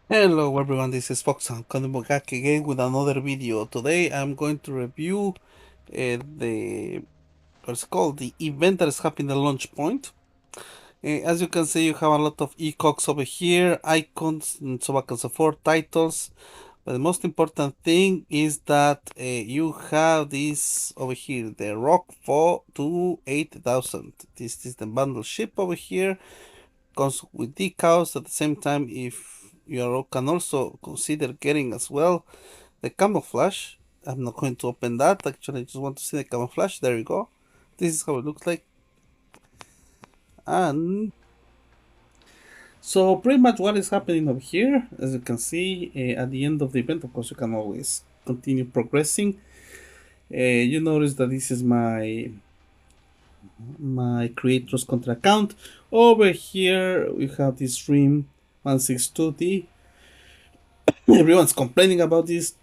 Hello everyone, this is Foxhound coming back again with another video. Today I'm going to review the what's called the event that is happening at launch point. As you can see, you have a lot of ecogs over here, icons, and so on and so forth, titles. But the most important thing is that you have this over here, the Rock 4 to 8000. This is the bundle ship over here. Comes with decals. At the same time, if you can also consider getting as well the camouflage. I'm not going to open that. Actually, I just want to see the camouflage. There you go. This is how it looks like. And so pretty much what is happening over here, as you can see, at the end of the event, of course, you can always continue progressing. You notice that this is my creators contra account. Over here we have this stream 162D. Everyone's complaining about this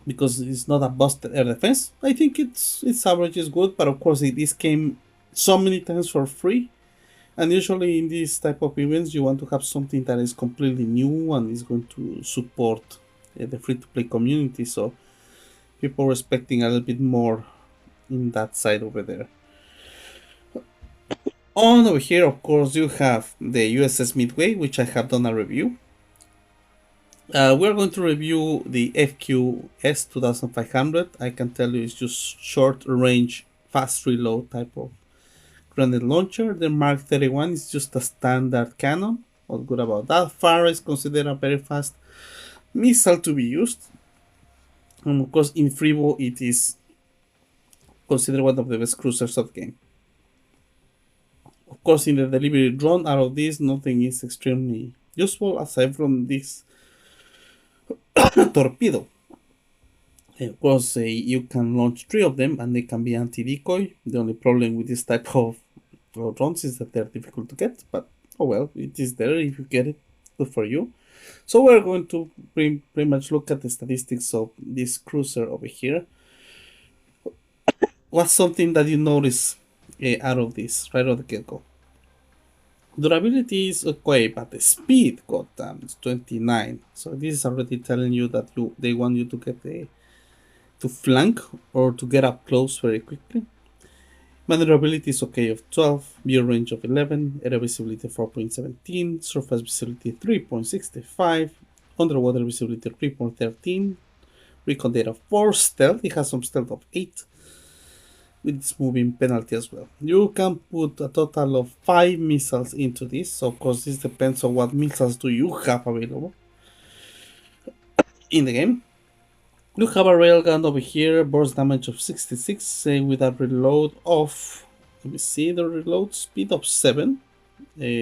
because it's not a busted air defense. I think its average is good, but of course this came so many times for free. And usually in these type of events you want to have something that is completely new and is going to support the free-to-play community, so people are expecting a little bit more in that side over there. On over here, of course, you have the USS Midway, which I have done a review. We're going to review the FQS 2500. I can tell you it's just short range, fast reload type of grenade launcher. The Mark 31 is just a standard cannon. What's good about that? Far is considered a very fast missile to be used. And of course, in Freebo, it is considered one of the best cruisers of the game. Of course, in the delivery drone, out of this, nothing is extremely useful aside from this torpedo. Of course, you can launch 3 of them and they can be anti-decoy. The only problem with this type of drones is that they're difficult to get, but oh well, it is there. If you get it, good for you. So we're going to pretty much look at the statistics of this cruiser over here. What's something that you notice out of this, right out of the get-go? Durability is okay, but the speed, goddamn, is 29. So this is already telling you that they want you to get to flank or to get up close very quickly. Maneuverability is okay of 12, view range of 11, air visibility 4.17, surface visibility 3.65, underwater visibility 3.13, recon data 4, stealth, it has some stealth of 8, with this moving penalty as well. You can put a total of 5 missiles into this, so of course this depends on what missiles do you have available in the game. You have a railgun over here, burst damage of 66 with a reload of, let me see, the reload speed of 7.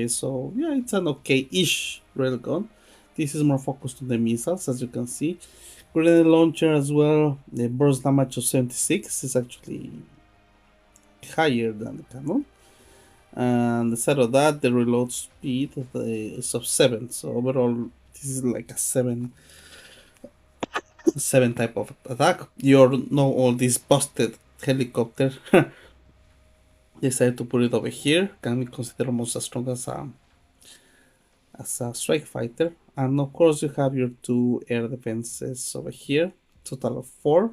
So yeah, it's an okay-ish railgun. This is more focused on the missiles, as you can see. Grenade launcher as well, the burst damage of 76 is actually higher than the cannon. And instead of that, the reload speed is of 7. So overall, this is like a 7 type of attack. You know all this busted helicopter. Decided to put it over here. Can be considered almost as strong as a strike fighter. And of course you have your 2 air defenses over here. Total of 4.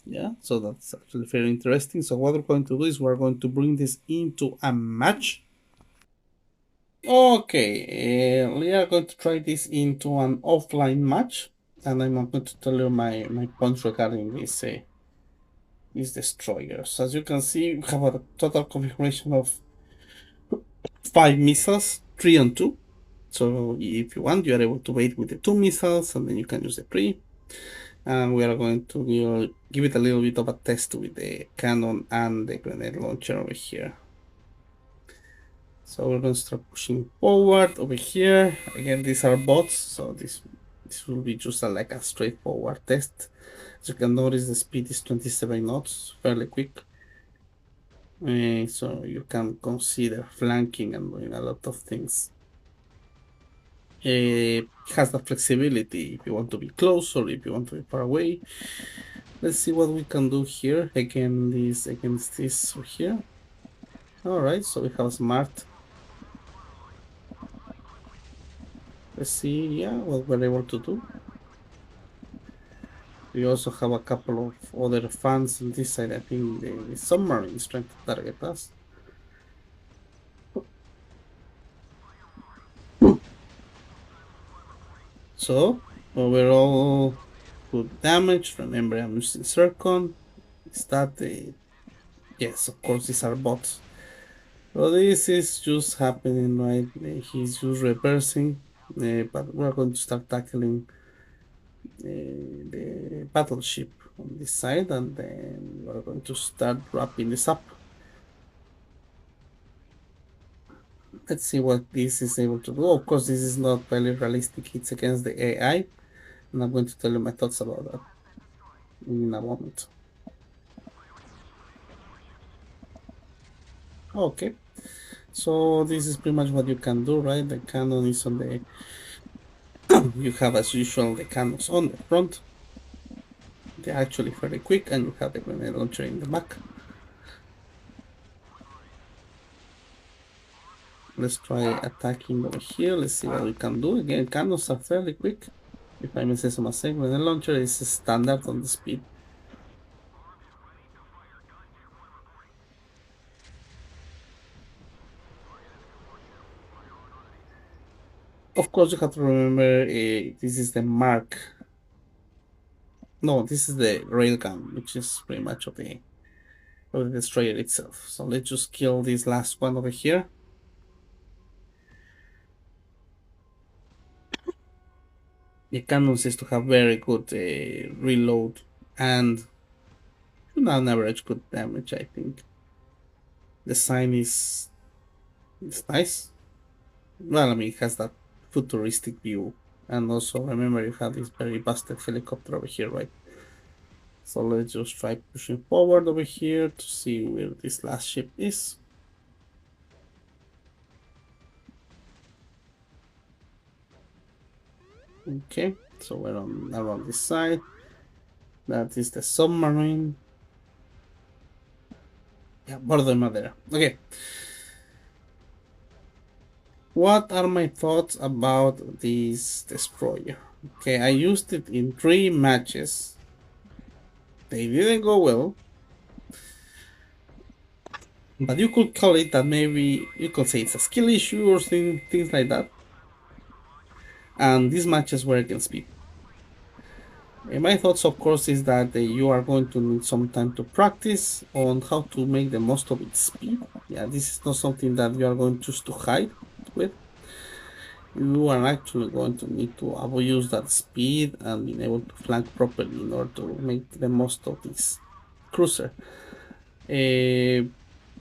Yeah, so that's actually very interesting. So what we're going to do is we're going to bring this into a match. Okay, we are going to try this into an offline match, and I'm going to tell you my points regarding these destroyers. As you can see, we have a total configuration of 5 missiles, 3 and 2. So if you want, you are able to wait with the 2 missiles, and then you can use the 3. And we are going to give it a little bit of a test with the cannon and the grenade launcher over here. So we're going to start pushing forward over here. Again, these are bots, so this will be just like a straightforward test. As you can notice, the speed is 27 knots, fairly quick. So you can consider flanking and doing a lot of things. It has the flexibility if you want to be close or if you want to be far away. Let's see what we can do here against this over here. Alright, so we have smart. Let's see, yeah, what we're able to do. We also have a couple of other fans on this side. I think the submarine is trying to target us. So, overall, good damage. Remember, I'm using Circon. Is that the. Yes, of course, these are bots. So, this is just happening, right? He's just reversing. But we're going to start tackling the battleship on this side, and then we're going to start wrapping this up. Let's see what this is able to do. Of course, this is not very realistic. It's against the AI, and I'm going to tell you my thoughts about that in a moment. Okay, so this is pretty much what you can do, right? The cannon is on the. You have, as usual, the cannons on the front. They're actually very quick, and you have the grenade launcher in the back. Let's try attacking over here. Let's see what we can do. Again, cannons are fairly quick. If I may say so myself, grenade launcher is standard on the speed. Of course, you have to remember this is the mark. No, this is the railgun, which is pretty much of the destroyer itself. So let's just kill this last one over here. The cannon seems to have very good reload and on average good damage, I think. The sign is nice. Well, I mean, it has that futuristic view. And also, remember, you have this very busted helicopter over here, right? So let's just try pushing forward over here to see where this last ship is. Okay, so we're on around this side. That is the submarine. Yeah, Bordo de Madera. Okay. What are my thoughts about this destroyer? Okay, I used it in 3 matches. They didn't go well. But you could call it that maybe you could say it's a skill issue or things like that. And these matches were against people. My thoughts, of course, is that you are going to need some time to practice on how to make the most of its speed. Yeah, this is not something that you are going just to hide with. You are actually going to need to use that speed and being able to flank properly in order to make the most of this cruiser.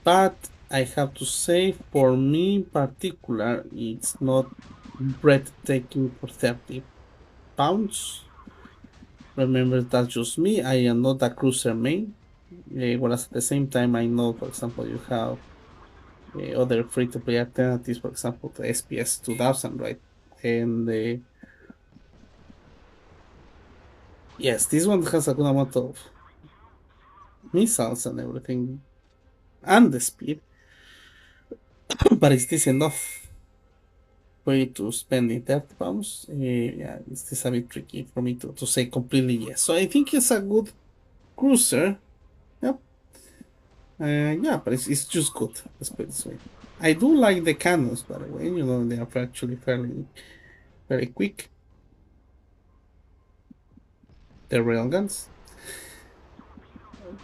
But I have to say, for me in particular, it's not breathtaking for 30 pounds. Remember, that's just me. I am not a cruiser main. Whereas at the same time, I know, for example, you have other free to play alternatives, for example, the SPS 2000, right? And yes, this one has a good amount of missiles and everything, and the speed, but is this enough for you to spend in 30 pounds? Yeah, it's this a bit tricky for me to say completely yes. So I think it's a good cruiser. Yep. Yeah, but it's just good. Let's put it this way. I do like the cannons, by the way. They are actually fairly very quick. The railguns.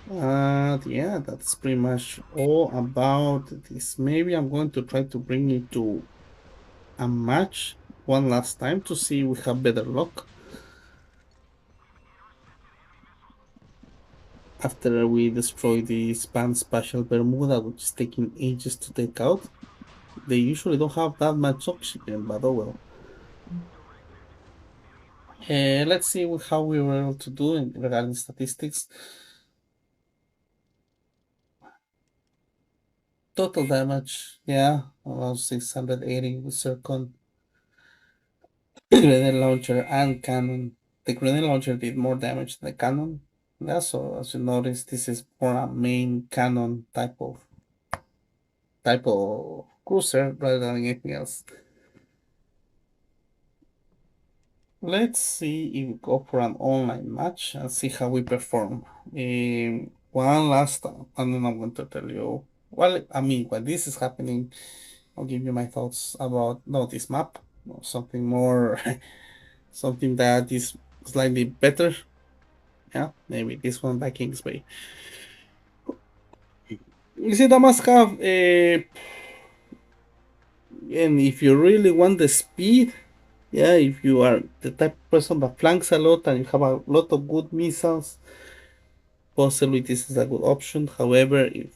Yeah, that's pretty much all about this. Maybe I'm going to try to bring it to a match one last time to see if we have better luck. After we destroy the Span Spatial Bermuda, which is taking ages to take out, they usually don't have that much oxygen, but oh well. Let's see how we were able to do in regarding statistics. Total damage, yeah, around 680 with Circon. Grenade launcher and cannon. The grenade launcher did more damage than the cannon. Yeah, so as you notice, this is more a main cannon type of cruiser rather than anything else. Let's see if we go for an online match and see how we perform. One last time, and then I'm going to tell you. Well, I mean, when this is happening, I'll give you my thoughts about no this map, something more, something that is slightly better. Yeah, maybe this one by Kingsway. You see, that must have a. And if you really want the speed, yeah, if you are the type of person that flanks a lot and you have a lot of good missiles, possibly this is a good option. However, if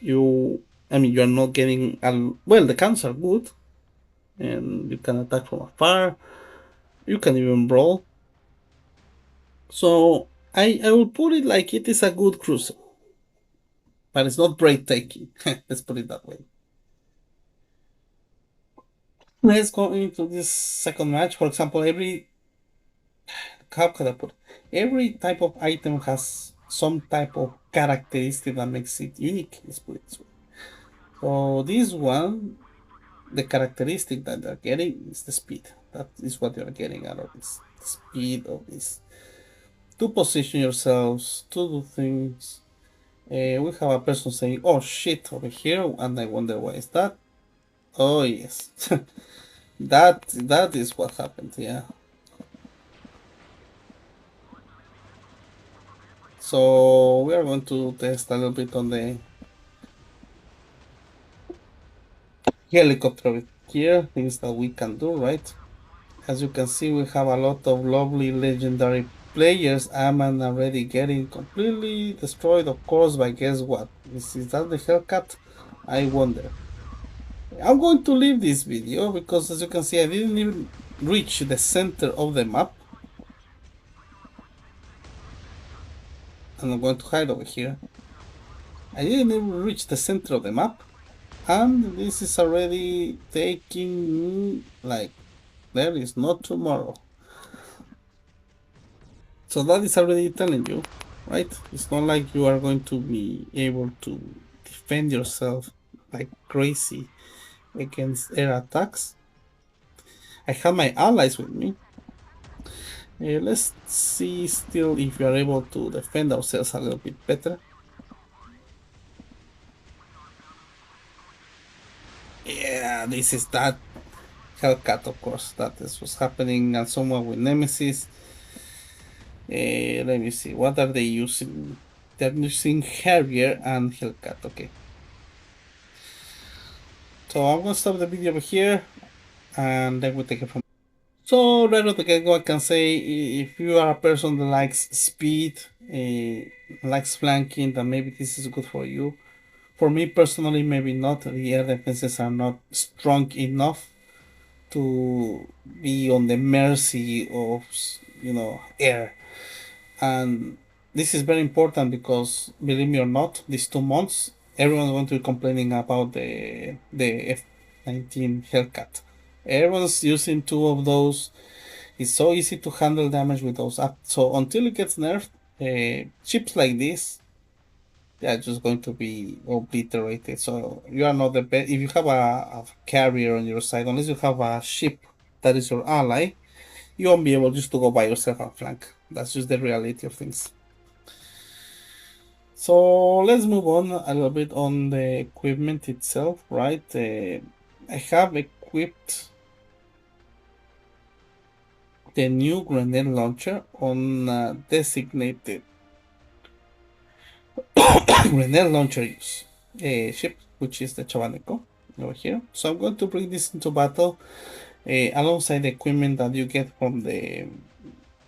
you, I mean, you are not getting a well, the cannons are good, and you can attack from afar. You can even brawl. So I will put it like it is a good cruiser, but it's not breathtaking. Let's put it that way. Let's go into this second match. For example, how can I put it? Every type of item has some type of characteristic that makes it unique. Let's put it this way. So this one, the characteristic that they're getting is the speed. That is what you're getting out of this. The speed of this. To position yourselves, to do things. We have a person saying, "Oh shit," over here, and I wonder why is that. Oh yes, that is what happened. Yeah. So we are going to test a little bit on the helicopter here, things that we can do, right? As you can see, we have a lot of lovely legendary players. I'm already getting completely destroyed, of course, by guess what? Is that the Hellcat? I wonder. I'm going to leave this video because as you can see, I didn't even reach the center of the map. And I'm going to hide over here. I didn't even reach the center of the map. And this is already taking me like there is no tomorrow. So that is already telling you, right? It's not like you are going to be able to defend yourself like crazy against air attacks. I have my allies with me. Let's see still if we are able to defend ourselves a little bit better. Yeah, this is that Hellcat, of course. That is what's happening, and someone with Nemesis. Let me see. What are they using? They're using Harrier and Hellcat. Okay. So I'm gonna stop the video over here, and then we'll take it from. So right off the get-go, I can say if you are a person that likes speed, likes flanking, then maybe this is good for you. For me personally, maybe not. The air defenses are not strong enough to be on the mercy of air. And this is very important because believe me or not, these 2 months everyone's going to be complaining about the F-19 Hellcat. Everyone's using two of those. It's so easy to handle damage with those. So until it gets nerfed, chips like this, they are just going to be obliterated. So you are not the best. If you have a carrier on your side, unless you have a ship that is your ally, you won't be able just to go by yourself and flank. That's just the reality of things. So let's move on a little bit on the equipment itself, right? I have equipped the new grenade launcher on designated grenade launcher use ship, which is the Chabaneco over here. So I'm going to bring this into battle alongside the equipment that you get from the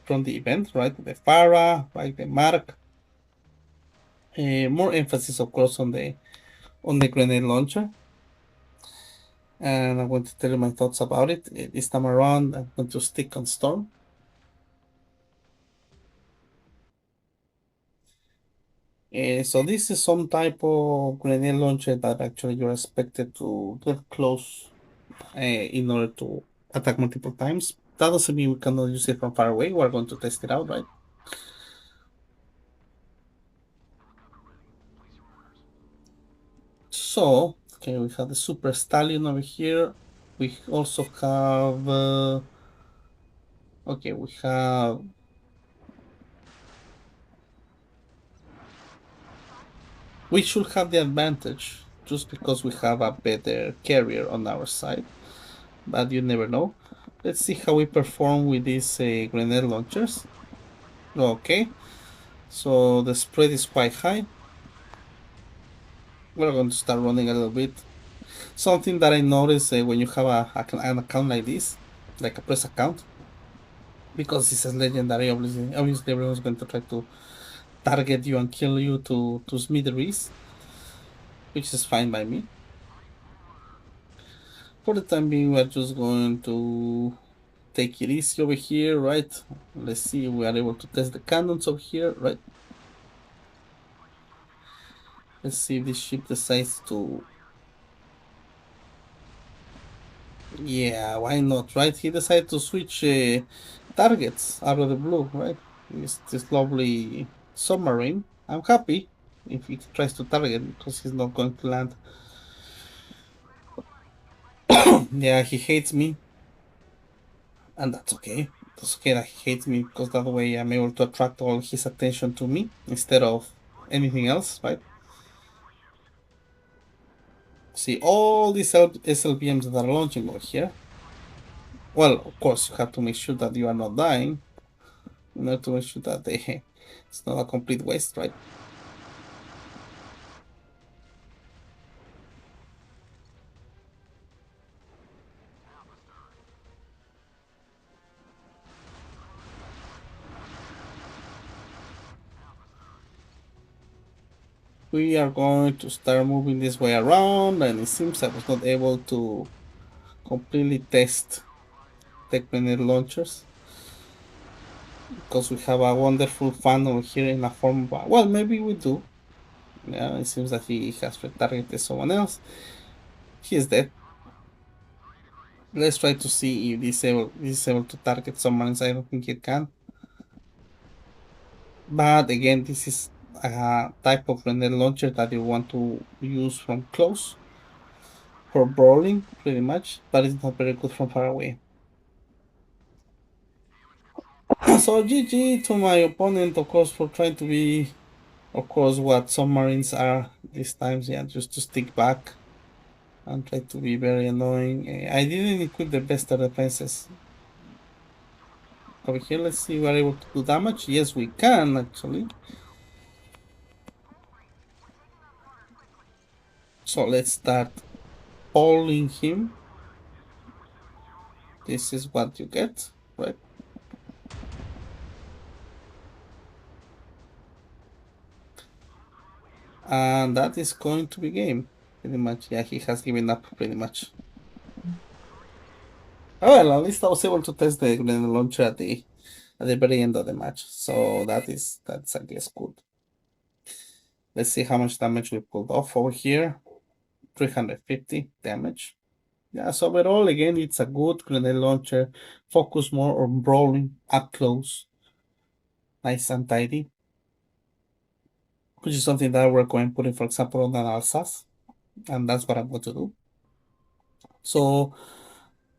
event, right? The Farah, right? The Mark. More emphasis, of course, on the grenade launcher. And I'm going to tell you my thoughts about it. This time around, I'm going to stick on Storm. So this is some type of grenade launcher that actually you're expected to get close in order to attack multiple times. That doesn't mean we cannot use it from far away. We're going to test it out, right? So, okay, we have the Super Stallion over here. We also have Okay, we have. We should have the advantage just because we have a better carrier on our side, but you never know. Let's see how we perform with these grenade launchers. Okay, so the spread is quite high. We're going to start running a little bit. Something that I noticed when you have an account like this, like a press account, because this is legendary, obviously everyone's going to try to target you and kill you to smithereens, which is fine by me. For the time being, we're just going to take it easy over here, right? Let's see if we are able to test the cannons over here, right? Let's see if this ship decides to. Yeah, why not, right? He decided to switch targets out of the blue, right? It's this lovely submarine. I'm happy if he tries to target because he's not going to land. Yeah, he hates me, and that's okay. It's okay that he hates me because that way I'm able to attract all his attention to me instead of anything else, right? See all these SLBMs that are launching over here. Well, of course, you have to make sure that you are not dying in order to make sure that it's not a complete waste, right? We are going to start moving this way around, and it seems I was not able to completely test the grenade launchers because we have a wonderful fan over here in a form of, well, maybe we do. Yeah, it seems that he has retargeted someone else. He is dead. Let's try to see if this is able to target someone else. I don't think it can. But again, this is a type of grenade launcher that you want to use from close for brawling, pretty much, but it's not very good from far away. So GG to my opponent, of course, for trying to be, of course, what submarines are these times. Yeah, just to stick back and try to be very annoying. I didn't equip the best defenses. Over here, let's see if we're able to do damage. Yes, we can, actually. So let's start polling him. This is what you get, right? And that is going to be game, pretty much. Yeah, he has given up, pretty much. Oh, well, at least I was able to test the grenade launcher at the very end of the match. So that's I guess good. Let's see how much damage we pulled off over here. 350 damage. Yeah, so overall, again, it's a good grenade launcher. Focus more on brawling up close. Nice and tidy. Which is something that we're going to put in, for example, on an Alsace. And that's what I'm going to do. So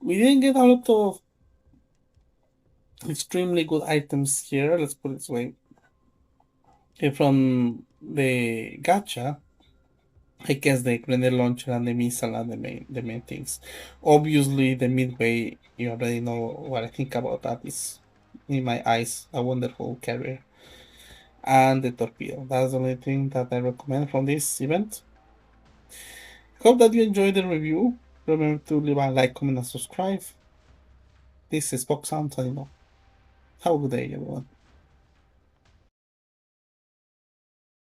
we didn't get a lot of extremely good items here. Let's put it this way. From the gacha, I guess the grenade launcher and the missile are the main things. Obviously, the midway, you already know what I think about that. Is, in my eyes, a wonderful carrier. And the torpedo. That's the only thing that I recommend from this event. Hope that you enjoyed the review. Remember to leave a like, comment, and subscribe. This is Foxhound signing off. Have a good day, everyone.